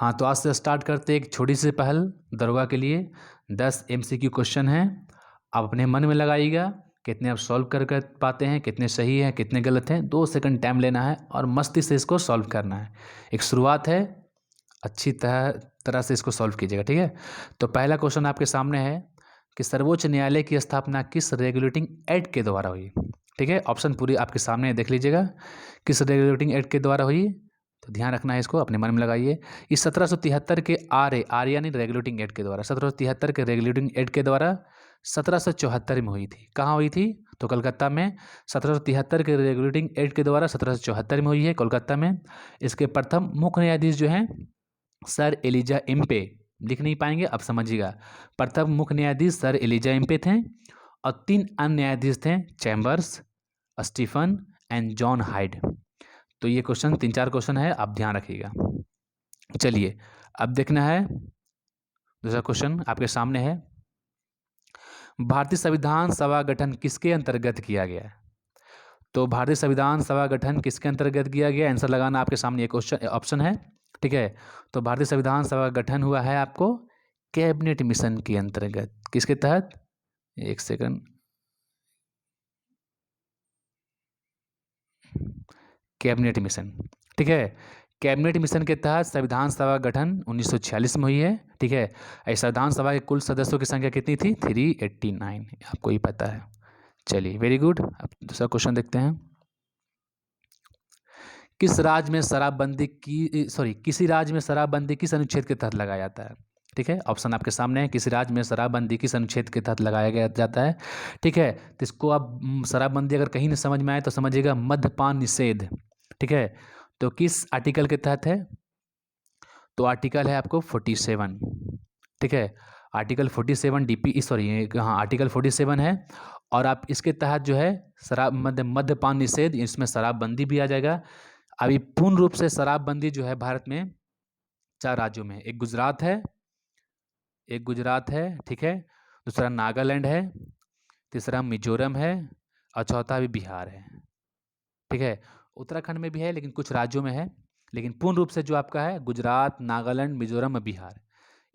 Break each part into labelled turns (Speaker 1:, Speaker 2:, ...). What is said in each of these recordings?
Speaker 1: हाँ, तो आज से स्टार्ट करते एक छोटी सी पहल दरोगा के लिए। 10 MCQ क्वेश्चन हैं, आप अपने मन में लगाइएगा कितने आप सॉल्व कर पाते हैं, कितने सही हैं, कितने गलत हैं। 2 सेकंड टाइम लेना है और मस्ती से इसको सॉल्व करना है। एक शुरुआत है, अच्छी तरह से इसको सॉल्व कीजिएगा, ठीक है। तो पहला क्वेश्चन आपके सामने है कि सर्वोच्च न्यायालय की स्थापना किस रेगुलेटिंग एक्ट के द्वारा हुई। ठीक है, ऑप्शन पूरी आपके सामने है, देख लीजिएगा किस रेगुलेटिंग एक्ट के द्वारा हुई। तो ध्यान रखना है, इसको अपने मन में लगाइए। इस 1773 के आर यानी रेगुलेटिंग एक्ट के द्वारा, 1773 के रेगुलेटिंग एक्ट के द्वारा 1774 में हुई थी। कहाँ हुई थी? तो कलकत्ता में। 1773 के रेगुलेटिंग एक्ट के द्वारा 1774 में हुई है, कोलकाता में। इसके प्रथम मुख्य न्यायाधीश जो हैं सर एलिजा इम्पे, लिख नहीं पाएंगे, अब समझिएगा। प्रथम मुख्य न्यायाधीश सर एलिजा इम्पे थे और 3 अन्य न्यायाधीश थे, Chambers, Stephen and John Hyde. तो ये क्वेश्चन 3-4 क्वेश्चन है, आप ध्यान रखिएगा। चलिए अब देखना है दूसरा क्वेश्चन आपके सामने है, भारतीय संविधान सभा गठन किसके अंतर्गत किया गया है। तो भारतीय संविधान सभा गठन किसके अंतर्गत किया गया, आंसर लगाना आपके सामने एक क्वेश्चन ऑप्शन है, ठीक है। तो भारतीय संविधान सभा गठन हुआ है आपको कैबिनेट मिशन के अंतर्गत। किसके तहत? एक सेकंड, कैबिनेट मिशन, ठीक है। कैबिनेट मिशन के तहत संविधान सभा गठन 1946 में हुई है, ठीक है। इस संविधान सभा के कुल सदस्यों की संख्या कितनी थी? 389, आपको ही पता है। चलिए वेरी गुड, अब दूसरा क्वेश्चन देखते हैं। किस राज्य में शराबबंदी की किसी राज्य में शराबबंदी किस अनुच्छेद के तहत लगाया जाता है? ठीक है, ऑप्शन आपके सामने है, किसी राज्य में शराबबंदी किस अनुच्छेद के तहत लगाया गया जाता है, ठीक है। तो इसको आप शराबबंदी अगर कहीं नहीं समझ में आए तो समझिएगा मद्यपान निषेध, ठीक है। तो किस आर्टिकल के तहत है? तो आर्टिकल है आपको 47, ठीक है। आर्टिकल 47 हाँ आर्टिकल 47 है। और आप इसके तहत जो है शराब मद्यपान निषेध, इसमें शराबबंदी भी आ जाएगा। अभी पूर्ण रूप से शराबबंदी जो है भारत में 4 राज्यों में, एक गुजरात है, ठीक है। दूसरा नागालैंड है, तीसरा मिजोरम है और चौथा भी बिहार है, ठीक है। उत्तराखंड में भी है लेकिन कुछ राज्यों में है, लेकिन पूर्ण रूप से जो आपका है गुजरात, नागालैंड, मिजोरम और बिहार।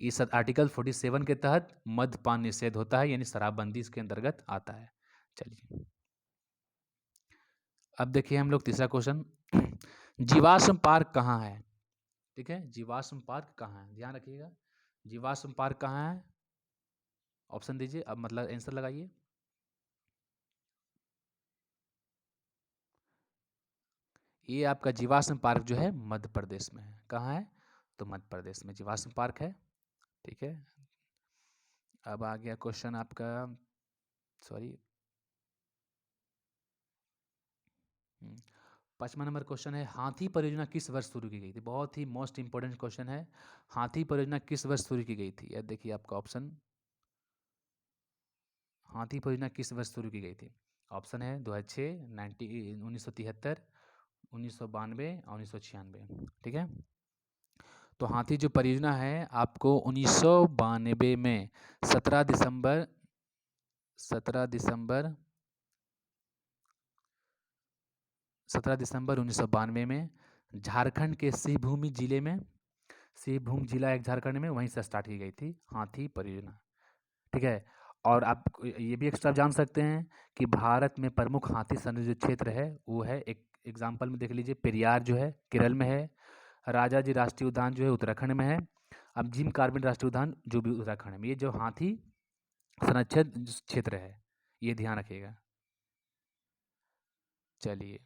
Speaker 1: इस आर्टिकल 47 के तहत मद्यपान निषेध होता है, यानी शराबबंदी इसके अंतर्गत आता है। चलिए अब देखिए हम लोग तीसरा क्वेश्चन, जीवाश्म पार्क कहाँ है? ठीक है, जीवाश्म पार्क कहाँ है, ध्यान रखिएगा। जीवाश्म पार्क कहाँ है? ऑप्शन दीजिए, अब मतलब आंसर लगाइए। ये आपका जीवाश्म पार्क जो है मध्य प्रदेश में है। कहाँ है? तो मध्य प्रदेश में जीवाश्म पार्क है, ठीक है। अब आ गया क्वेश्चन आपका, सॉरी 5वां नंबर क्वेश्चन है, हाथी परियोजना किस वर्ष शुरू की गई थी? बहुत ही मोस्ट इंपॉर्टेंट क्वेश्चन है। हाथी परियोजना किस वर्ष शुरू की गई थी? यह देखिए आपका ऑप्शन, हाथी परियोजना किस वर्ष शुरू की गई थी? ऑप्शन है 2006, 1973, 1992 और 1996, ठीक है। तो हाथी जो परियोजना है आपको 1992 में 17 दिसंबर 17 दिसंबर 17 दिसंबर 1992 में झारखंड के सिंहभूमि जिले में, सिंहभूम जिला एक झारखंड में, वहीं से स्टार्ट की गई थी हाथी परियोजना, ठीक है। और आप ये भी एक्स्ट्रा जान सकते हैं कि भारत में प्रमुख हाथी संरक्षित जो क्षेत्र है वो है, एक एग्जाम्पल में देख लीजिए, पेरियार जो है केरल में है, राजा जी राष्ट्रीय उद्यान जो है उत्तराखंड में है, अब जिम कार्बेट राष्ट्रीय उद्यान जो भी उत्तराखंड में। ये जो हाथी संरक्षित क्षेत्र है, ये ध्यान रखिएगा। चलिए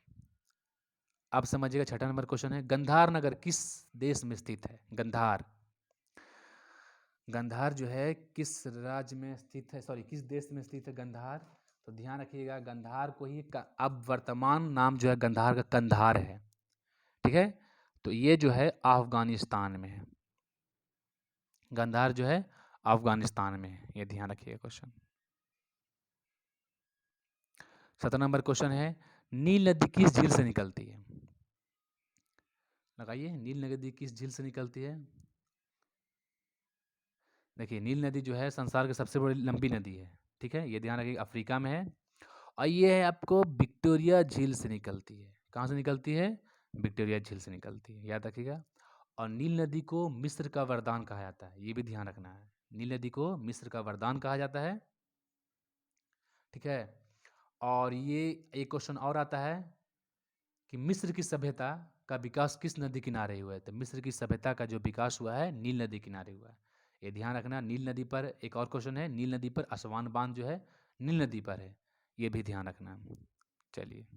Speaker 1: अब समझिएगा, छठा नंबर क्वेश्चन है, गंधार नगर किस देश में स्थित है? गंधार, गंधार जो है किस राज्य में स्थित है, किस देश में स्थित है गंधार? तो ध्यान रखिएगा, गंधार को ही अब वर्तमान नाम जो है गंधार का कंधार है, ठीक है। तो ये जो है अफगानिस्तान में है, गंधार जो है अफगानिस्तान में है, ये ध्यान रखिएगा क्वेश्चन। 7 नंबर क्वेश्चन है, नील नदी किस झील से निकलती है? लगाइए, नील नदी किस झील से निकलती है? देखिए नील नदी जो है संसार की सबसे बड़ी लंबी नदी है, ठीक है, ये ध्यान रखिए, अफ्रीका में है। और ये है आपको विक्टोरिया झील से निकलती है। कहाँ से निकलती है? विक्टोरिया झील से निकलती है, याद रखिएगा। और नील नदी को मिस्र का वरदान कहा जाता है, ये भी ध्यान रखना है। नील नदी को मिस्र का वरदान कहा जाता है, ठीक है। और ये एक क्वेश्चन और आता है कि मिस्र की सभ्यता का विकास किस नदी किनारे हुआ है? तो मिस्र की सभ्यता का जो विकास हुआ है नील नदी किनारे हुआ है, ये ध्यान रखना। नील नदी पर एक और क्वेश्चन है, नील नदी पर असवान बांध जो है नील नदी पर है, ये भी ध्यान रखना। चलिए,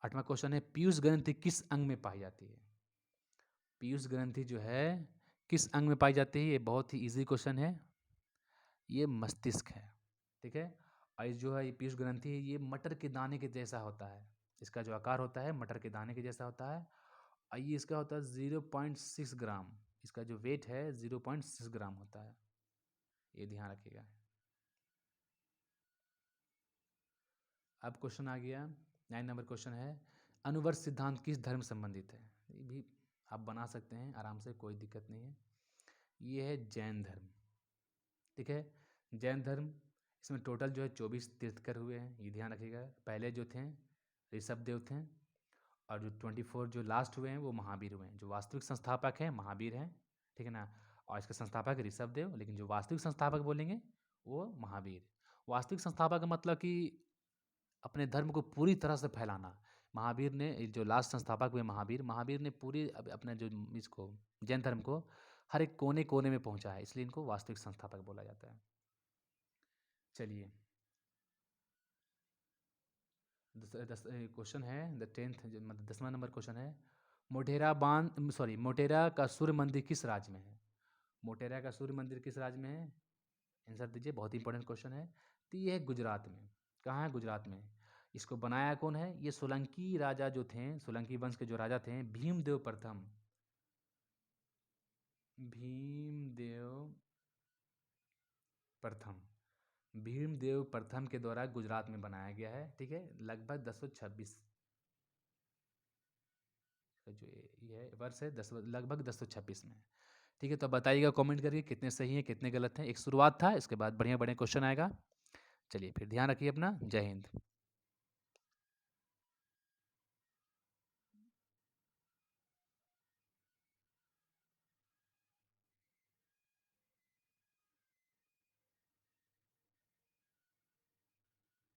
Speaker 1: 8वां क्वेश्चन है, पीयूष ग्रंथि किस अंग में पाई जाती है? पीयूष ग्रंथि जो है किस अंग में पाई जाती है? ये बहुत ही इजी क्वेश्चन है, ये मस्तिष्क है, ठीक है। और ये जो है ये पीयूष ग्रंथि है, ये मटर के दाने के जैसा होता है, इसका जो आकार होता है मटर के दाने के जैसा होता है। और ये इसका होता है 0.6 ग्राम, इसका जो वेट है 0.6 ग्राम होता है, ये ध्यान रखिएगा। अब क्वेश्चन आ गया 9 नंबर क्वेश्चन है, अनुवर्त सिद्धांत किस धर्म संबंधित है? ये भी आप बना सकते हैं आराम से, कोई दिक्कत नहीं है। ये है जैन धर्म, ठीक है। जैन धर्म, इसमें टोटल जो है 24 तीर्थकर हुए हैं, ये ध्यान रखिएगा। पहले जो थे ऋषभ देव थे, और जो 24 जो लास्ट हुए हैं वो महावीर हुए हैं। जो वास्तविक संस्थापक हैं महावीर हैं, ठीक है ना। और इसके संस्थापक ऋषभ देव, लेकिन जो वास्तविक संस्थापक बोलेंगे वो महावीर। वास्तविक संस्थापक का मतलब कि अपने धर्म को पूरी तरह से फैलाना। महावीर ने, जो लास्ट संस्थापक हुए महावीर, महावीर ने पूरी अपने जो इसको जैन धर्म को हर एक कोने कोने में पहुंचा है, इसलिए इनको वास्तविक संस्थापक बोला जाता है। चलिए, क्वेश्चन है द 10th, मतलब 10वां नंबर क्वेश्चन है, मोटेरा का सूर्य मंदिर किस राज्य में है? मोटेरा का सूर्य मंदिर किस राज्य में है? आंसर दीजिए, बहुत इंपॉर्टेंट क्वेश्चन है। तो ये है गुजरात में। कहाँ है? गुजरात में। इसको बनाया कौन है? ये सोलंकी राजा जो थे, सोलंकी वंश के जो राजा थे, भीमदेव प्रथम, भीमदेव प्रथम, भीमदेव प्रथम के द्वारा गुजरात में बनाया गया है, ठीक है। लगभग 1026 जो ये वर्ष है, 10 लगभग 1026 में, ठीक है। तो बताइएगा कमेंट करके कितने सही हैं कितने गलत हैं। एक शुरुआत था, इसके बाद बढ़िया बढ़िया क्वेश्चन आएगा। चलिए फिर, ध्यान रखिए अपना। जय हिंद।